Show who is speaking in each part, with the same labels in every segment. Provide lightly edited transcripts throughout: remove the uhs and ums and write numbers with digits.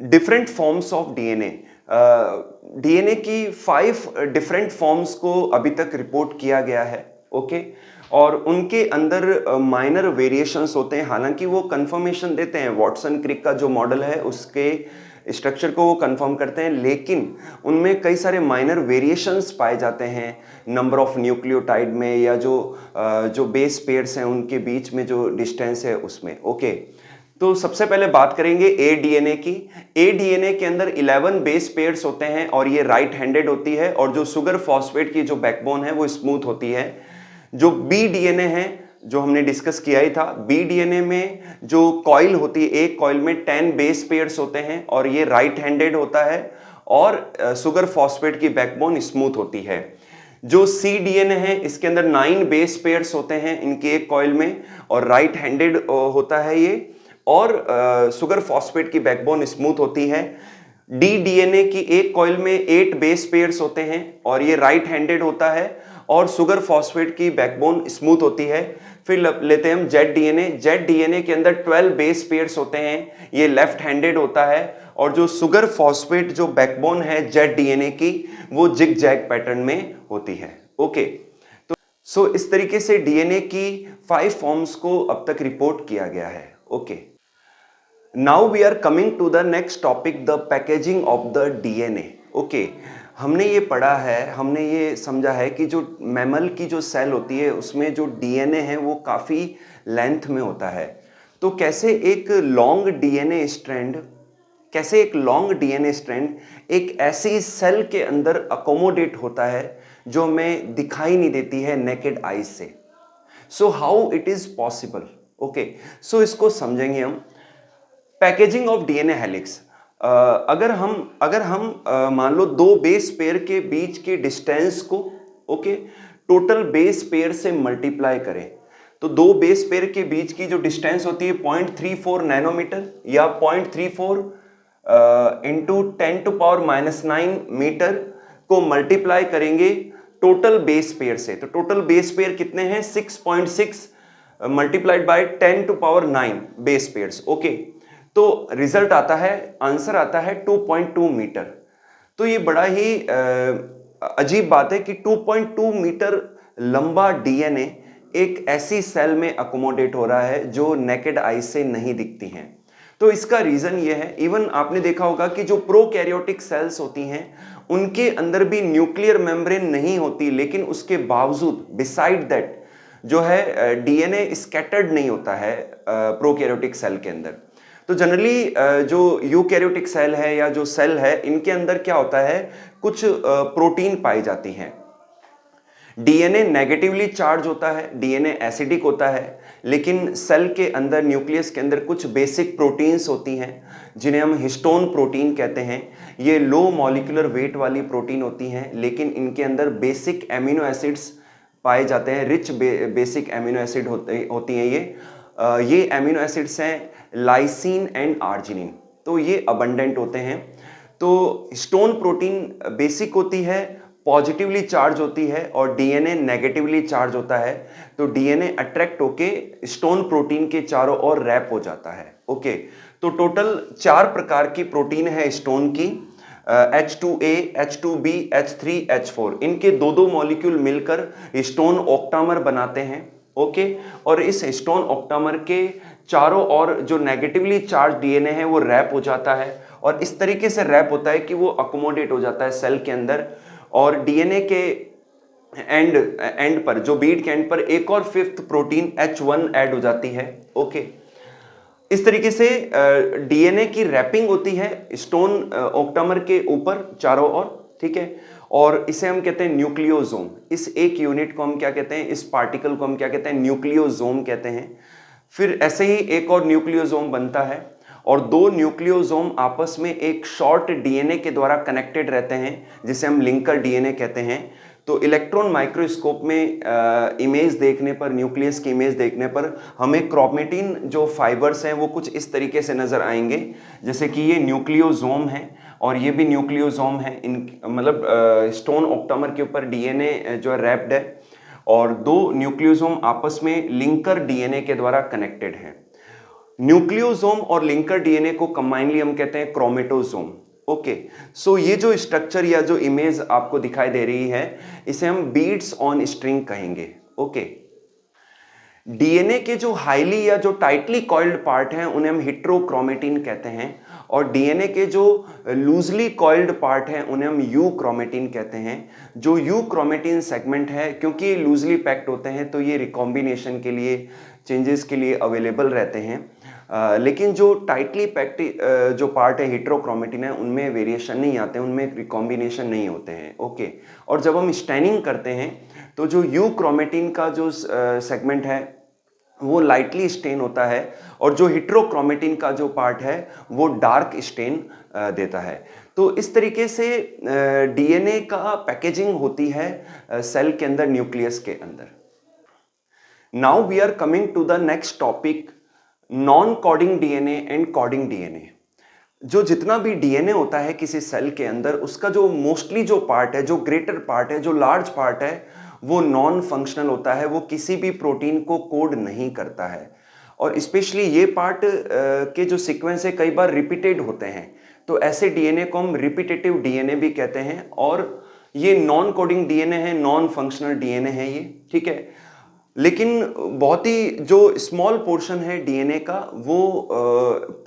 Speaker 1: Different forms of DNA. DNA की 5 different forms को अभी तक रिपोर्ट किया गया है। ओके, और उनके अंदर माइनर वेरिएशंस होते हैं, हालांकि वो कंफर्मेशन देते हैं, वॉटसन क्रिक का जो मॉडल है उसके स्ट्रक्चर को वो कंफर्म करते हैं, लेकिन उनमें कई सारे माइनर वेरिएशंस पाए जाते हैं नंबर ऑफ न्यूक्लियोटाइड में, या जो बेस पेयर्स हैं उनके बीच में जो डिस्टेंस है उसमें। ओके, तो सबसे पहले बात करेंगे ए डीएनए की। ए डीएनए के अंदर 11 बेस पेयर्स होते हैं और ये राइट हैंडेड होती है, और जो शुगर फॉस्फेट की जो बैकबोन है वो स्मूथ होती है। जो बी डीएनए है जो हमने डिस्कस किया ही था, बी डीएनए में जो कॉइल होती है, एक कॉइल में 10 बेस पेयर्स होते हैं और ये राइट हैंडेड होता है, और शुगर फॉस्फेट की बैकबोन स्मूथ होती है। जो सी डीएनए है इसके अंदर 9 बेस पेयर्स होते हैं इनके एक कॉइल में, और राइट हैंडेड होता है ये, और शुगर फॉस्फेट की बैकबोन स्मूथ होती है। डी डीएनए की एक कॉइल में 8 बेस पेयर्स होते हैं और ये राइट हैंडेड होता है, और शुगर फॉस्फेट की बैकबोन स्मूथ होती है। फिर लेते हैं हम जेड डीएनए। जेड डीएनए के अंदर 12 बेस पेयर्स होते हैं, ये लेफ्ट हैंडेड होता है, और जो शुगर फॉस्फेट जो बैकबोन है जेड डीएनए की वो जिग जैग पैटर्न में होती है। ओके, तो इस तरीके से डीएनए की 5 फॉर्म्स को अब तक रिपोर्ट किया गया है। Okay, now we are coming to the next topic, the packaging of the DNA. Okay, हमने ये पढ़ा है, हमने ये समझा है कि जो मैमल की जो सेल होती है उसमें जो डीएनए है वो काफ़ी लेंथ में होता है। तो कैसे एक लॉन्ग डीएनए स्ट्रैंड एक ऐसी सेल के अंदर अकोमोडेट होता है जो हमें दिखाई नहीं देती है नेकेड आईज से। So how it is possible? Okay, so इसको समझेंगे हम। Packaging of DNA helix. अगर हम मान लो दो बेस पेयर के बीच के डिस्टेंस को, ओके, टोटल बेस पेयर से मल्टीप्लाई करें, तो दो बेस पेयर के बीच की जो डिस्टेंस होती है 0.34 नैनोमीटर, या 0.34 इंटू 10⁻⁹ मीटर को मल्टीप्लाई करेंगे टोटल बेस पेयर से। तो टोटल बेस पेयर कितने हैं? 6.6 multiplied by 10⁹ base pairs. Okay, तो रिजल्ट आता है, आंसर आता है 2.2 मीटर। तो ये बड़ा ही अजीब बात है कि 2.2 मीटर लंबा डीएनए एक ऐसी सेल में अकोमोडेट हो रहा है जो नेकेड आई से नहीं दिखती हैं। तो इसका रीजन ये है, इवन आपने देखा होगा कि जो प्रोकैरियोटिक सेल्स होती हैं उनके अंदर भी न्यूक्लियर मेम्ब्रेन नहीं होती, लेकिन उसके बावजूद बिसाइड दैट जो है डीएनए स्कैटर्ड नहीं होता है प्रोकैरियोटिक सेल के अंदर। तो जनरली जो यूकैरियोटिक सेल है या जो सेल है इनके अंदर क्या होता है, कुछ प्रोटीन पाई जाती हैं। डीएनए नेगेटिवली चार्ज होता है, डीएनए एसिडिक होता है, लेकिन सेल के अंदर, न्यूक्लियस के अंदर कुछ बेसिक प्रोटीन्स होती हैं जिन्हें हम हिस्टोन प्रोटीन कहते हैं। ये लो मॉलिक्यूलर वेट वाली प्रोटीन होती हैं, लेकिन इनके अंदर बेसिक एमिनो एसिड्स पाए जाते हैं, रिच बेसिक एमिनो एसिड होती हैं ये एमिनो एसिड्स हैं लाइसिन एंड आर्जिनिन। तो ये अबंडेंट होते हैं। तो हिस्टोन प्रोटीन बेसिक होती है, पॉजिटिवली चार्ज होती है, और डीएनए नेगेटिवली चार्ज होता है। तो डीएनए अट्रैक्ट होके हिस्टोन प्रोटीन के चारों ओर रैप हो जाता है। ओके, तो टोटल 4 प्रकार की प्रोटीन है हिस्टोन की, H2A, H2B, H3, H4। इनके दो दो मॉलिक्यूल मिलकर हिस्टोन ऑक्टामर बनाते हैं। ओके, और इस हिस्टोन ऑक्टामर के चारों ओर जो नेगेटिवली चार्ज डीएनए है वो रैप हो जाता है, और इस तरीके से रैप होता है कि वो अकोमोडेट हो जाता है सेल के अंदर। और डीएनए के एंड पर, जो बीट के एंड पर, एक और 5th प्रोटीन H1 ऐड हो जाती है। ओके, इस तरीके से डीएनए की रैपिंग होती है स्टोन ऑक्टामर के ऊपर चारों ओर, ठीक है, और इसे हम कहते हैं न्यूक्लियोसोम। इस एक यूनिट को हम क्या कहते हैं, इस पार्टिकल को हम क्या कहते हैं, न्यूक्लियोसोम कहते हैं। फिर ऐसे ही एक और न्यूक्लियोसोम बनता है, और दो न्यूक्लियोसोम आपस में एक शॉर्ट डीएनए के द्वारा कनेक्टेड रहते हैं, जिसे हम लिंकर डीएनए कहते हैं। तो इलेक्ट्रॉन माइक्रोस्कोप में इमेज देखने पर, न्यूक्लियस की इमेज देखने पर हमें क्रोमेटिन जो फाइबर्स हैं वो कुछ इस तरीके से नजर आएंगे, जैसे कि ये न्यूक्लियोसोम है और ये भी न्यूक्लियोसोम है। इन मतलब स्टोन ऑक्टामर के ऊपर डीएनए जो है रैप्ड है, और दो न्यूक्लियोसोम आपस में लिंकर डीएनए के द्वारा कनेक्टेड हैं। न्यूक्लियोसोम और लिंकर डीएनए को कंबाइनली हम कहते हैं क्रोमेटोसोम। ओके, सो ये जो स्ट्रक्चर या जो इमेज आपको दिखाई दे रही है इसे हम बीड्स ऑन स्ट्रिंग कहेंगे। ओके, डीएनए के जो हाईली या जो टाइटली कॉइल्ड पार्ट हैं उन्हें हम हेट्रोक्रोमेटिन कहते हैं, और डीएनए के जो लूजली कॉइल्ड पार्ट हैं उन्हें हम यूक्रोमेटिन कहते हैं। जो यूक्रोमेटिन सेगमेंट है, क्योंकि ये लूजली पैक्ड होते हैं तो ये रिकॉम्बिनेशन के लिए, चेंजेस के लिए अवेलेबल रहते हैं। लेकिन जो टाइटली पैक्ड जो पार्ट है हेट्रोक्रोमेटिन है उनमें वेरिएशन नहीं आते हैं, उनमें रिकॉम्बिनेशन नहीं होते हैं। ओके, और जब हम स्टैनिंग करते हैं तो जो यूक्रोमेटिन का जो सेगमेंट है वो लाइटली स्टेन होता है, और जो हेट्रोक्रोमेटिन का जो पार्ट है वो डार्क स्टेन देता है। तो इस तरीके से डीएनए का पैकेजिंग होती है सेल के अंदर, न्यूक्लियस के अंदर। Now we are coming to the next topic, non coding DNA and coding DNA. जो जितना भी डीएनए होता है किसी सेल के अंदर, उसका जो मोस्टली जो पार्ट है, जो ग्रेटर पार्ट है, जो लार्ज पार्ट है, वो नॉन फंक्शनल होता है, वो किसी भी प्रोटीन को कोड नहीं करता है। और स्पेशली ये पार्ट के जो सीक्वेंस है कई बार रिपीटेड होते हैं, तो ऐसे डीएनए को हम रिपीटेटिव डीएनए भी कहते हैं। और ये नॉन कोडिंग डीएनए है, नॉन फंक्शनल डीएनए है ये, ठीक है। लेकिन बहुत ही जो स्मॉल पोर्शन है डीएनए का वो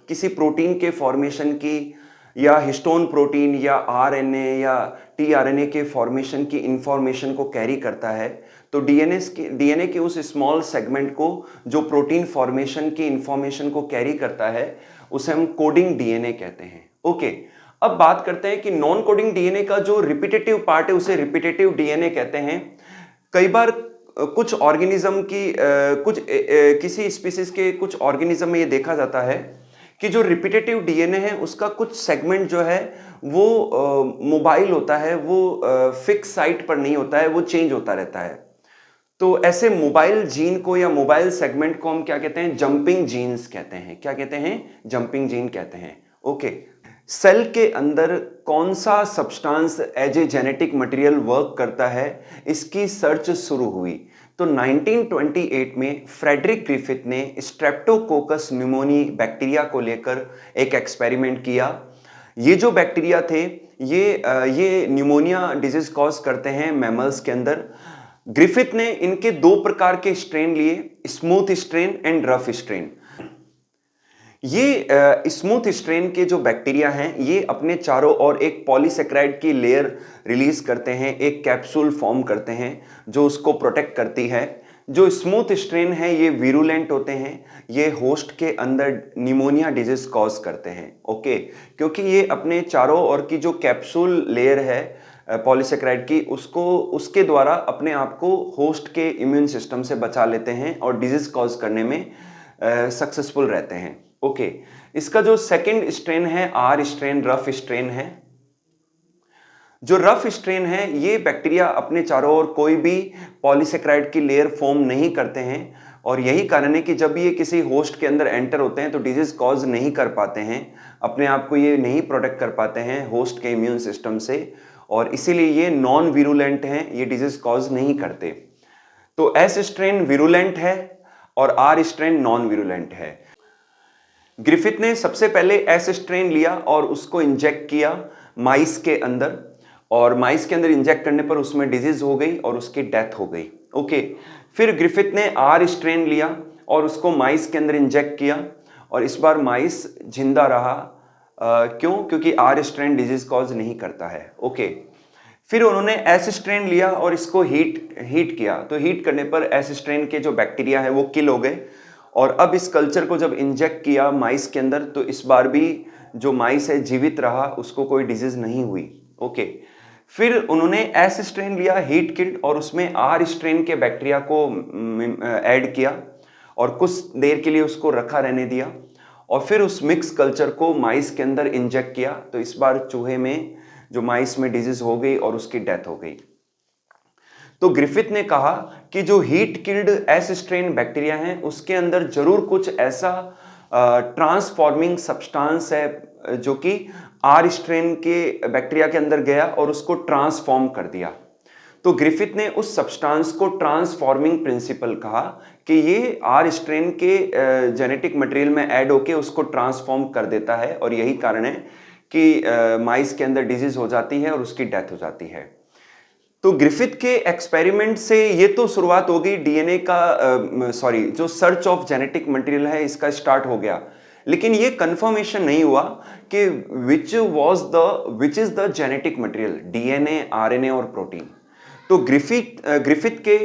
Speaker 1: किसी प्रोटीन के फॉर्मेशन की, या हिस्टोन प्रोटीन या आरएनए या टीआरएनए के फॉर्मेशन की इंफॉर्मेशन को कैरी करता है। तो डीएनए के उस स्मॉल सेगमेंट को जो प्रोटीन फॉर्मेशन की इंफॉर्मेशन को कैरी करता है उसे हम कोडिंग डीएनए कहते हैं। ओके, अब बात करते हैं कि नॉन कोडिंग डीएनए का जो रिपीटेटिव पार्ट है उसे रिपीटेटिव डीएनए कहते हैं। कई बार कुछ ऑर्गेनिज्म की किसी स्पीसीज के कुछ ऑर्गेनिज्म में ये देखा जाता है कि जो रिपीटेटिव डीएनए है उसका कुछ सेगमेंट जो है वो मोबाइल होता है, वो फिक्स साइट पर नहीं होता है, वो चेंज होता रहता है। तो ऐसे मोबाइल जीन को या मोबाइल सेगमेंट को हम क्या कहते हैं? जंपिंग जीन्स कहते हैं। क्या कहते हैं? जंपिंग जीन कहते हैं। ओके, सेल के अंदर कौन सा substance as a genetic material work करता है, इसकी सर्च शुरू हुई। तो 1928 में फ्रेडरिक ग्रिफिथ ने स्ट्रेप्टोकोकस न्यूमोनी बैक्टीरिया को लेकर एक एक्सपेरिमेंट किया। ये जो बैक्टीरिया थे ये न्यूमोनिया डिजीज कॉज करते हैं मैमल्स के अंदर। ग्रिफिथ ने इनके दो प्रकार के स्ट्रेन लिए, smooth strain and rough strain. ये स्मूथ स्ट्रेन के जो बैक्टीरिया हैं ये अपने चारों ओर एक पॉलीसेकेराइड की लेयर रिलीज करते हैं, एक कैप्सूल फॉर्म करते हैं जो उसको प्रोटेक्ट करती है। जो स्मूथ स्ट्रेन है ये वीरुलेंट होते हैं, ये होस्ट के अंदर निमोनिया डिजीज कॉज करते हैं। ओके, क्योंकि ये अपने चारों ओर की जो कैप्सूल लेयर है पॉलीसेकेराइड की, उसके द्वारा अपने आप को होस्ट के इम्यून सिस्टम से बचा लेते हैं और डिजीज कॉज करने में सक्सेसफुल रहते हैं। ओके, इसका जो सेकंड स्ट्रेन है आर स्ट्रेन, रफ स्ट्रेन है। जो रफ स्ट्रेन है ये बैक्टीरिया अपने चारों ओर कोई भी पॉलीसेकेराइड की लेयर फॉर्म नहीं करते हैं, और यही कारण है कि जब ये किसी होस्ट के अंदर एंटर होते हैं तो डिजीज कॉज नहीं कर पाते हैं, अपने आप को ये नहीं प्रोटेक्ट कर पाते हैं होस्ट के इम्यून सिस्टम से, और इसीलिए ये नॉन विरुलेंट हैं, ये डिजीज कॉज नहीं करते। तो एस स्ट्रेन विरुलेंट है और आर स्ट्रेन नॉन विरुलेंट है। ग्रिफिथ ने सबसे पहले एस स्ट्रेन लिया और उसको इंजेक्ट किया माइस के अंदर, और माइस के अंदर इंजेक्ट करने पर उसमें डिजीज हो गई और उसकी डेथ हो गई। ओके, फिर ग्रिफिथ ने आर स्ट्रेन लिया और उसको माइस के अंदर इंजेक्ट किया, और इस बार माइस जिंदा रहा। क्यों? क्योंकि आर स्ट्रेन डिजीज कॉज नहीं करता है। ओके, फिर उन्होंने एस स्ट्रेन लिया और इसको हीट किया, तो हीट करने पर एस स्ट्रेन के जो बैक्टीरिया है वो किल हो गए, और अब इस कल्चर को जब इंजेक्ट किया माइस के अंदर तो इस बार भी जो माइस है जीवित रहा, उसको कोई डिजीज नहीं हुई। ओके, फिर उन्होंने एस स्ट्रेन लिया, हीट किल्ड, और उसमें आर स्ट्रेन के बैक्टीरिया को ऐड किया और कुछ देर के लिए उसको रखा रहने दिया, और फिर उस मिक्स कल्चर को माइस के अंदर इंजेक्ट किया, तो इस बार चूहे में जो माइस में डिजीज हो गई और उसकी डेथ हो गई। तो ग्रिफिथ ने कहा कि जो heat killed S strain bacteria हैं उसके अंदर जरूर कुछ ऐसा ट्रांसफॉर्मिंग सब्सटेंस है जो कि आर स्ट्रेन के बैक्टीरिया के अंदर गया और उसको ट्रांसफॉर्म कर दिया। तो ग्रिफिथ ने उस सब्सटेंस को ट्रांसफॉर्मिंग प्रिंसिपल कहा कि ये आर स्ट्रेन के जेनेटिक मटेरियल में ऐड होके उसको ट्रांसफॉर्म कर देता है और यही कारण है कि माइस के अंदर डिजीज हो जाती है और उसकी डेथ हो जाती है। तो ग्रिफिथ के एक्सपेरिमेंट से ये तो शुरुआत हो गई डीएनए का जो सर्च ऑफ जेनेटिक मटेरियल है इसका स्टार्ट हो गया, लेकिन ये कंफर्मेशन नहीं हुआ कि विच is the genetic material, DNA, RNA और प्रोटीन। तो ग्रिफिथ के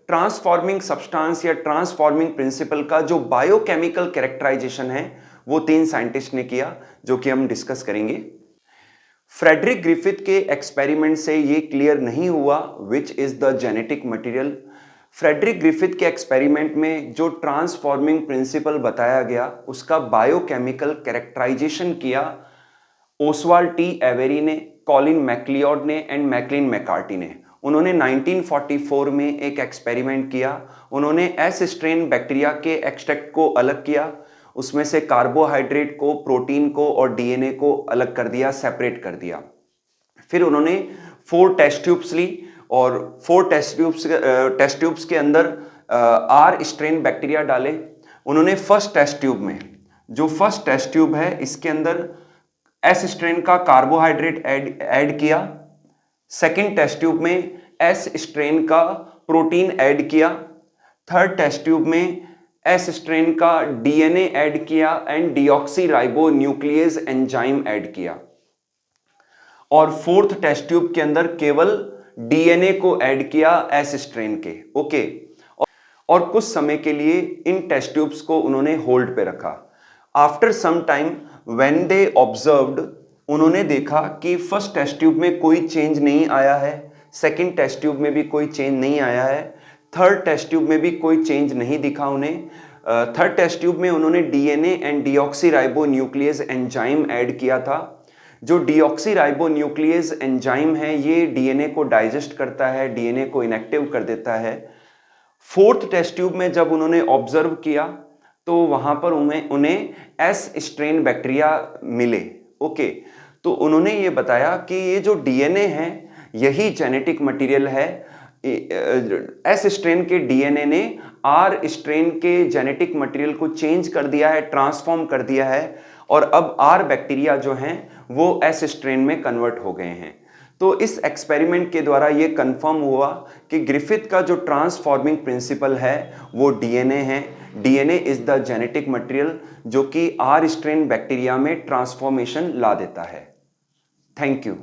Speaker 1: ट्रांसफॉर्मिंग सब्सटेंस या ट्रांसफॉर्मिंग प्रिंसिपल का जो बायोकेमिकल कैरेक्टराइजेशन है वो 3 साइंटिस्ट ने किया, जो कि हम डिस्कस करेंगे। फ्रेडरिक ग्रिफिथ के एक्सपेरिमेंट से ये क्लियर नहीं हुआ which is the genetic material. Frederick Griffith के एक्सपेरिमेंट में जो ट्रांसफॉर्मिंग प्रिंसिपल बताया गया उसका बायोकेमिकल कैरेक्टराइजेशन किया ओसवाल्ड टी एवेरी ने, कॉलिन मैक्लियोड ने एंड मैकलिन मैकार्टी ने। उन्होंने 1944 में एक एक्सपेरिमेंट किया। उन्होंने एस स्ट्रेन बैक्टीरिया के एक्सट्रैक्ट को अलग किया, उसमें से कार्बोहाइड्रेट को, प्रोटीन को और डीएनए को अलग कर दिया, सेपरेट कर दिया। फिर उन्होंने 4 टेस्ट ट्यूब्स ली और 4 टेस्ट ट्यूब्स के अंदर आर स्ट्रेन बैक्टीरिया डाले। उन्होंने फर्स्ट टेस्ट ट्यूब है इसके अंदर एस स्ट्रेन का कार्बोहाइड्रेट ऐड किया। सेकेंड टेस्ट ट्यूब में एस स्ट्रेन का प्रोटीन ऐड किया। थर्ड टेस्ट ट्यूब में एस स्ट्रेन का डीएनए ऐड किया and deoxyribo nucleus enzyme add किया। और फोर्थ टेस्ट ट्यूब के अंदर केवल डीएनए को ऐड किया एस स्ट्रेन के। ओके, और कुछ समय के लिए इन टेस्ट ट्यूब्स को उन्होंने होल्ड पे रखा। After some time when they observed, उन्होंने देखा कि फर्स्ट टेस्ट ट्यूब में कोई चेंज नहीं आया है, सेकंड टेस्ट ट्यूब में भी कोई चेंज नहीं आया है, थर्ड टेस्ट ट्यूब में भी कोई चेंज नहीं दिखा उन्हें। थर्ड टेस्ट ट्यूब में उन्होंने DNA and deoxyribo nucleus enzyme add किया था। जो डीऑक्सीराइबो न्यूक्लियस एंजाइम है ये डीएनए को डाइजेस्ट करता है, डीएनए को इनएक्टिव कर देता है। फोर्थ टेस्ट ट्यूब में जब उन्होंने ऑब्जर्व किया तो वहां पर उन्हें एस स्ट्रेन बैक्टीरिया मिले। ओके, तो उन्होंने ये बताया कि ये जो डीएनए है यही जेनेटिक मटेरियल है। एस स्ट्रेन के डीएनए ने आर स्ट्रेन के जेनेटिक मटेरियल को चेंज कर दिया है, ट्रांसफॉर्म कर दिया है और अब आर बैक्टीरिया जो हैं वो एस स्ट्रेन में कन्वर्ट हो गए हैं। तो इस एक्सपेरिमेंट के द्वारा ये कंफर्म हुआ कि ग्रिफिथ का जो ट्रांसफॉर्मिंग प्रिंसिपल है वो डीएनए है। DNA is the genetic material जो कि आर स्ट्रेन बैक्टीरिया में ट्रांसफॉर्मेशन ला देता है। Thank you.